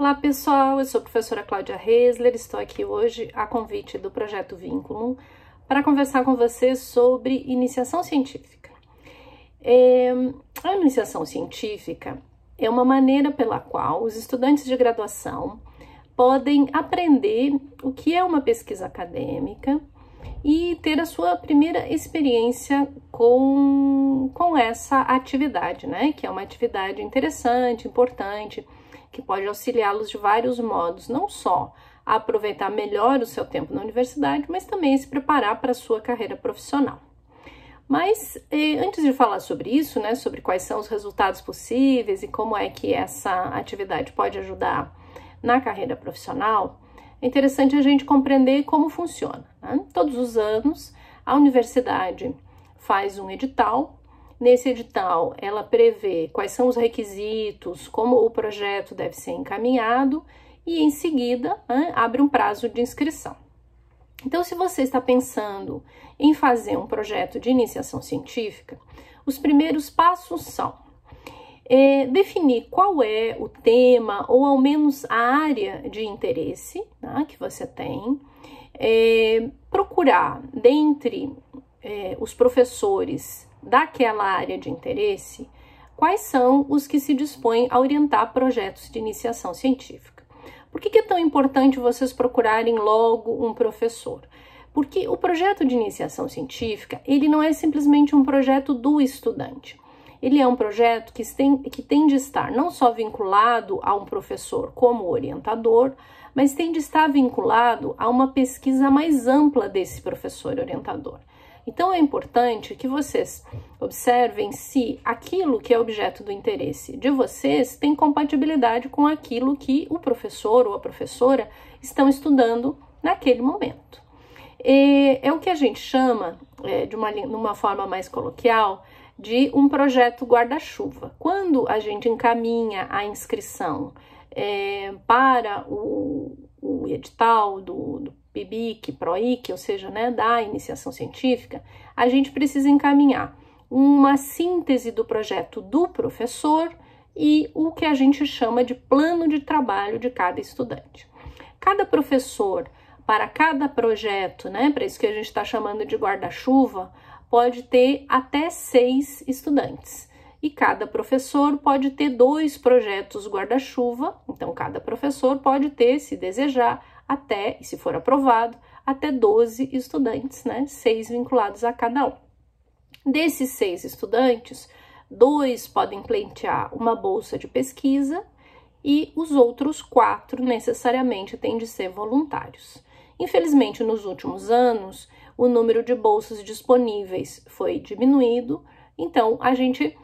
Olá pessoal, eu sou a professora Cláudia Resler, estou aqui hoje a convite do Projeto Vínculo para conversar com vocês sobre iniciação científica. A iniciação científica é uma maneira pela qual os estudantes de graduação podem aprender o que é uma pesquisa acadêmica e ter a sua primeira experiência com essa atividade, né? Que é uma atividade interessante, importante, que pode auxiliá-los de vários modos, não só a aproveitar melhor o seu tempo na universidade, mas também se preparar para a sua carreira profissional. Mas antes de falar sobre isso, né, sobre quais são os resultados possíveis e como é que essa atividade pode ajudar na carreira profissional, é interessante a gente compreender como funciona, né? Todos os anos, a universidade faz um edital. Nesse edital, ela prevê quais são os requisitos, como o projeto deve ser encaminhado e, em seguida, abre um prazo de inscrição. Então, se você está pensando em fazer um projeto de iniciação científica, os primeiros passos são definir qual é o tema ou, ao menos, a área de interesse, né, que você tem, procurar, dentre os professores daquela área de interesse, quais são os que se dispõem a orientar projetos de iniciação científica. Por que é tão importante vocês procurarem logo um professor? Porque o projeto de iniciação científica, ele não é simplesmente um projeto do estudante. Ele é um projeto que tem de estar não só vinculado a um professor como orientador, mas tem de estar vinculado a uma pesquisa mais ampla desse professor orientador. Então, é importante que vocês observem se aquilo que é objeto do interesse de vocês tem compatibilidade com aquilo que o professor ou a professora estão estudando naquele momento. É o que a gente chama, de uma forma mais coloquial, de um projeto guarda-chuva. Quando a gente encaminha a inscrição para o edital do PIBIC, PROIC, ou seja, né, da iniciação científica, a gente precisa encaminhar uma síntese do projeto do professor e o que a gente chama de plano de trabalho de cada estudante. Cada professor, para cada projeto, né, para isso que a gente está chamando de guarda-chuva, pode ter até 6 estudantes. E cada professor pode ter 2 projetos guarda-chuva, então cada professor pode ter, se desejar, até, e se for aprovado, até 12 estudantes, né? 6 vinculados a cada um. Desses 6 estudantes, 2 podem pleitear uma bolsa de pesquisa e os outros 4 necessariamente têm de ser voluntários. Infelizmente, nos últimos anos, o número de bolsas disponíveis foi diminuído, então a gente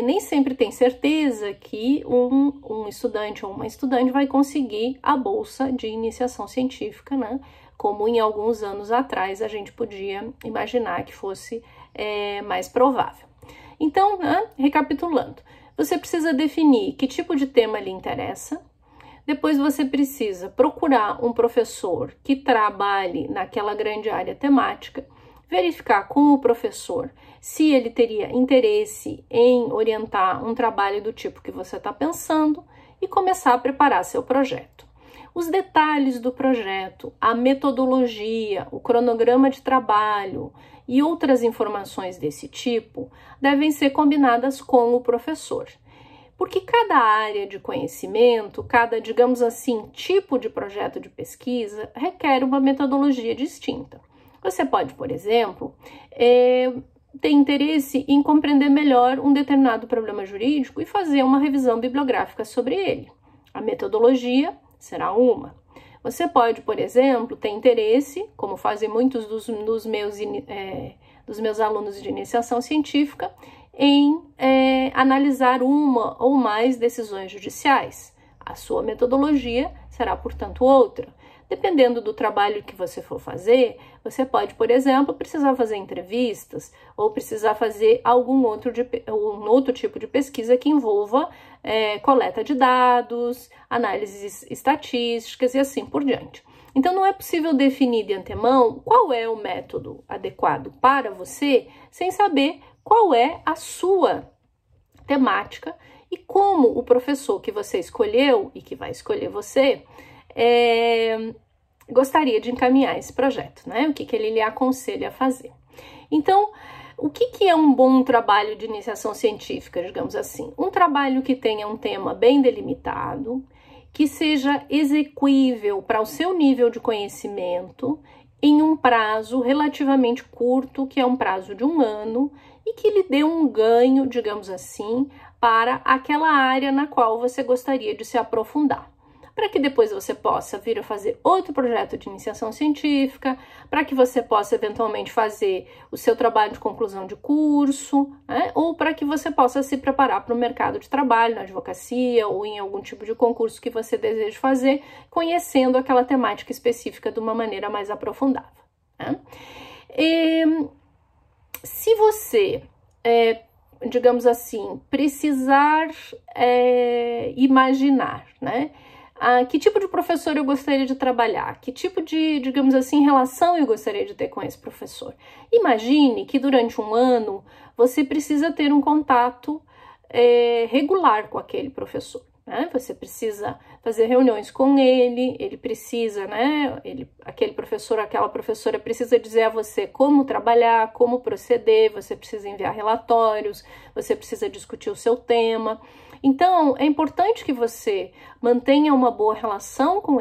nem sempre tem certeza que um estudante ou uma estudante vai conseguir a bolsa de iniciação científica, né? Como em alguns anos atrás a gente podia imaginar que fosse mais provável. Então, recapitulando, você precisa definir que tipo de tema lhe interessa. Depois você precisa procurar um professor que trabalhe naquela grande área temática, verificar com o professor se ele teria interesse em orientar um trabalho do tipo que você está pensando e começar a preparar seu projeto. Os detalhes do projeto, a metodologia, o cronograma de trabalho e outras informações desse tipo devem ser combinadas com o professor. Porque cada área de conhecimento, cada, digamos assim, tipo de projeto de pesquisa requer uma metodologia distinta. Você pode, por exemplo, ter interesse em compreender melhor um determinado problema jurídico e fazer uma revisão bibliográfica sobre ele. A metodologia será uma. Você pode, por exemplo, ter interesse, como fazem muitos dos meus alunos de iniciação científica, em analisar uma ou mais decisões judiciais. A sua metodologia será, portanto, outra. Dependendo do trabalho que você for fazer, você pode, por exemplo, precisar fazer entrevistas ou precisar fazer algum outro tipo de pesquisa que envolva coleta de dados, análises estatísticas e assim por diante. Então, não é possível definir de antemão qual é o método adequado para você sem saber qual é a sua temática e como o professor que você escolheu e que vai escolher você gostaria de encaminhar esse projeto, né? O que ele lhe aconselha a fazer. Então, o que é um bom trabalho de iniciação científica, digamos assim? Um trabalho que tenha um tema bem delimitado, que seja execuível para o seu nível de conhecimento em um prazo relativamente curto, que é um prazo de 1 ano, e que lhe dê um ganho, digamos assim, para aquela área na qual você gostaria de se aprofundar. Para que depois você possa vir a fazer outro projeto de iniciação científica, para que você possa eventualmente fazer o seu trabalho de conclusão de curso, né? Ou para que você possa se preparar para o mercado de trabalho, na advocacia ou em algum tipo de concurso que você deseja fazer, conhecendo aquela temática específica de uma maneira mais aprofundada, né? Se você, digamos assim, precisar imaginar, né? Que tipo de professor eu gostaria de trabalhar? Que tipo de, digamos assim, relação eu gostaria de ter com esse professor? Imagine que durante 1 ano você precisa ter um contato regular com aquele professor, né? Você precisa fazer reuniões com ele precisa, né? Aquele professor, aquela professora precisa dizer a você como trabalhar, como proceder, você precisa enviar relatórios, você precisa discutir o seu tema. Então, é importante que você mantenha uma boa relação com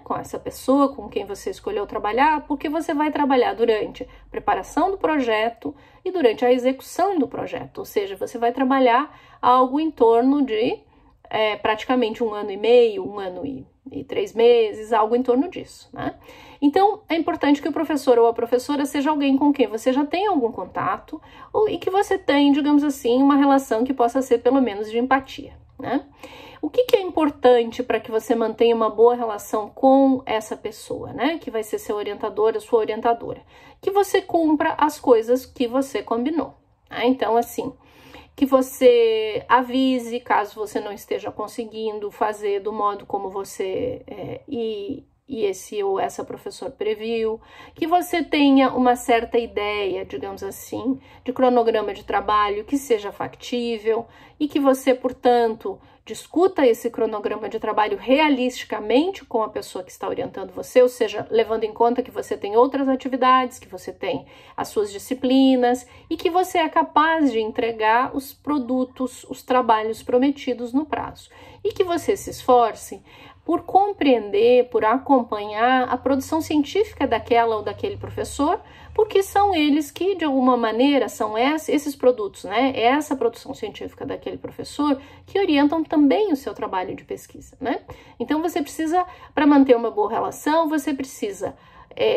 com essa pessoa com quem você escolheu trabalhar, porque você vai trabalhar durante a preparação do projeto e durante a execução do projeto, ou seja, você vai trabalhar algo em torno de praticamente 1 ano e meio, 1 ano e 3 meses, algo em torno disso, né? Então, é importante que o professor ou a professora seja alguém com quem você já tem algum contato e que você tenha, digamos assim, uma relação que possa ser pelo menos de empatia, né? O que é importante para que você mantenha uma boa relação com essa pessoa, né? Que vai ser seu orientador, a sua orientadora. Que você cumpra as coisas que você combinou, né? Então, assim, que você avise caso você não esteja conseguindo fazer do modo como você e esse ou essa professor previu, que você tenha uma certa ideia, digamos assim, de cronograma de trabalho que seja factível e que você, portanto, discuta esse cronograma de trabalho realisticamente com a pessoa que está orientando você, ou seja, levando em conta que você tem outras atividades, que você tem as suas disciplinas e que você é capaz de entregar os produtos, os trabalhos prometidos no prazo. E que você se esforce por compreender, por acompanhar a produção científica daquela ou daquele professor, porque são eles que, de alguma maneira, são esses produtos, né? Essa produção científica daquele professor que orientam também o seu trabalho de pesquisa, né? Então, você precisa, para manter uma boa relação, você precisa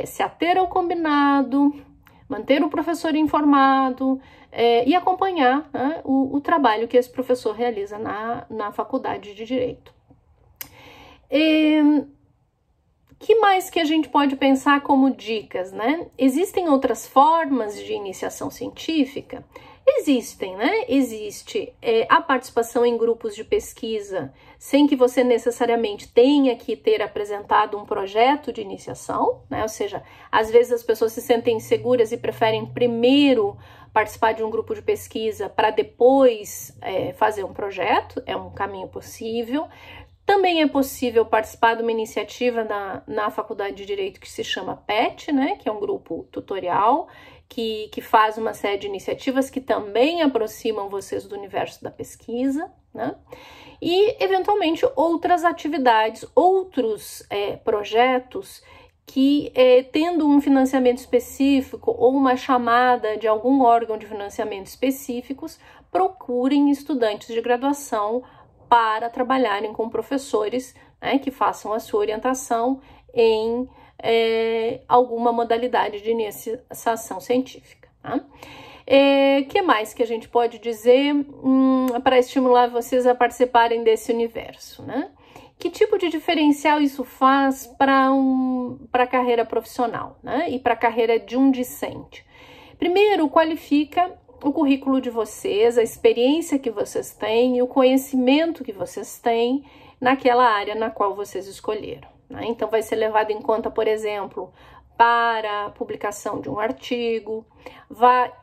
se ater ao combinado, manter o professor informado e acompanhar, né, o trabalho que esse professor realiza na faculdade de Direito. Que mais que a gente pode pensar como dicas, né? Existem outras formas de iniciação científica? Existem, né? Existe a participação em grupos de pesquisa, sem que você necessariamente tenha que ter apresentado um projeto de iniciação, né? Ou seja, às vezes as pessoas se sentem inseguras e preferem primeiro participar de um grupo de pesquisa para depois fazer um projeto, é um caminho possível. Também é possível participar de uma iniciativa na Faculdade de Direito que se chama PET, né, que é um grupo tutorial, que faz uma série de iniciativas que também aproximam vocês do universo da pesquisa, né? E, eventualmente, outras atividades, outros projetos que, tendo um financiamento específico ou uma chamada de algum órgão de financiamento específicos, procurem estudantes de graduação para trabalharem com professores, né, que façam a sua orientação em alguma modalidade de iniciação científica. Tá? Que mais que a gente pode dizer para estimular vocês a participarem desse universo, né? Que tipo de diferencial isso faz para a carreira profissional, né? E para a carreira de um discente? Primeiro, qualifica o currículo de vocês, a experiência que vocês têm e o conhecimento que vocês têm naquela área na qual vocês escolheram, né? Então, vai ser levado em conta, por exemplo, para a publicação de um artigo.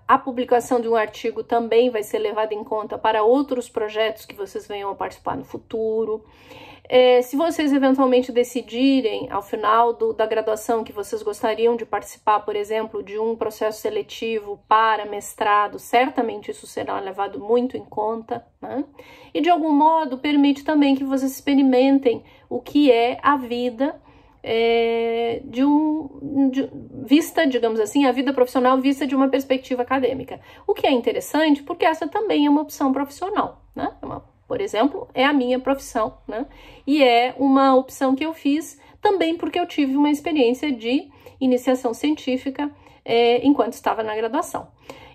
A publicação de um artigo também vai ser levada em conta para outros projetos que vocês venham a participar no futuro. Se vocês eventualmente decidirem, ao final da graduação, que vocês gostariam de participar, por exemplo, de um processo seletivo para mestrado, certamente isso será levado muito em conta, né? E, de algum modo, permite também que vocês experimentem o que é a vida vista, digamos assim, a vida profissional vista de uma perspectiva acadêmica. O que é interessante, porque essa também é uma opção profissional, né? Por exemplo, é a minha profissão, né? E é uma opção que eu fiz também porque eu tive uma experiência de iniciação científica enquanto estava na graduação.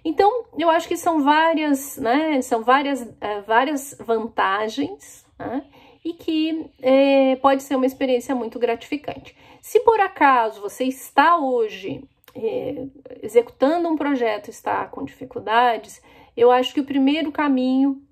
Então, eu acho que são várias, né? São várias vantagens, né? E que pode ser uma experiência muito gratificante. Se por acaso você está hoje executando um projeto e está com dificuldades, eu acho que o primeiro caminho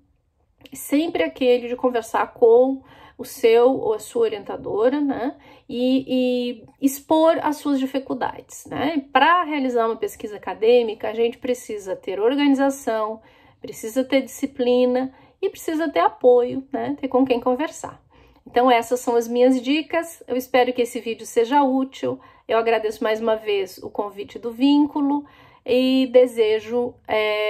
é sempre aquele de conversar com o seu ou a sua orientadora, né? E expor as suas dificuldades, né? Para realizar uma pesquisa acadêmica, a gente precisa ter organização, precisa ter disciplina e precisa ter apoio, né? Ter com quem conversar. Então essas são as minhas dicas, eu espero que esse vídeo seja útil, eu agradeço mais uma vez o convite do Vínculo e desejo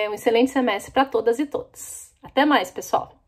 um excelente semestre para todas e todos. Até mais, pessoal!